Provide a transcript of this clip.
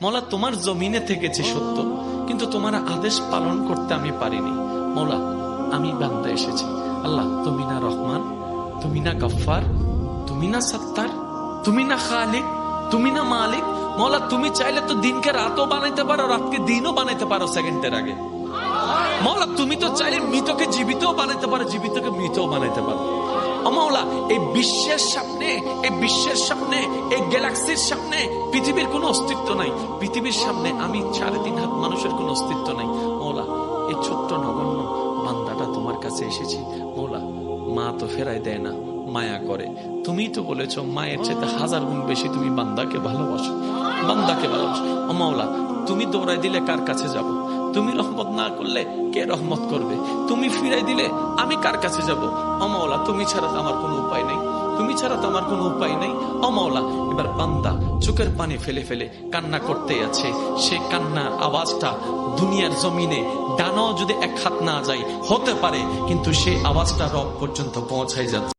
মৌলা তোমার জমিনে থেকেছে সত্য, কিন্তু তোমার আদেশ পালন করতে আমি পারিনি। মৌলা আমি বান্দা এসেছি। আল্লাহ তুমি না রহমান, তুমি না গফফার, তুমি না সত্তার, তুমি না খালিক, তুমি না মালিক। মৌলা তুমি চাইলে তো দিনকে রাতও বানাইতে পারো, রাতকে দিনও বানাইতে পারো সেকেন্ডের আগে। মৌলা তুমি তো চাইলে মৃতকে জীবিতও বানাইতে পারো, জীবিতকে মৃতও বানাইতে পারো। মৌলা এই বিশ্বের সামনে, এই বিশ্বের সামনে, এই গ্যালাক্সির সামনে পৃথিবীর কোনো অস্তিত্ব নাই। পৃথিবীর সামনে আমি 3.5 হাত মানুষের কোনো অস্তিত্ব নাই। মৌলা এই ছোট্ট নগণ্য বান্দাটা তোমার কাছে এসেছি। মৌলা মা তো ফেরাই দেয় না, মায়া করে। তুমি তো বলেছো মায়ের চেয়ে 1000 গুণ বেশি তুমি বান্দাকে ভালোবাসো, বান্দাকে ভালোবাসো। মৌলা তুমি দৌড়াই দিলে কার কাছে যাব? তুমি রহমত না করলে কে রহমত করবে? তুমি ফিরাই দিলে আমি কার কাছে যাব? মৌলা তুমি ছাড়া তো আমার কোনো উপায় নেই, তুমি ছাড়া তো আমার কোনো উপায় নেই। মৌলা এবার বান্দা চোখের পানি ফেলে ফেলে কান্না করতে আছে। সে কান্নার আওয়াজটা দুনিয়ার জমিনে ডানাও যদি 1 হাত না যায় হতে পারে, কিন্তু সেই আওয়াজটা রব পর্যন্ত পৌঁছাই যাচ্ছে।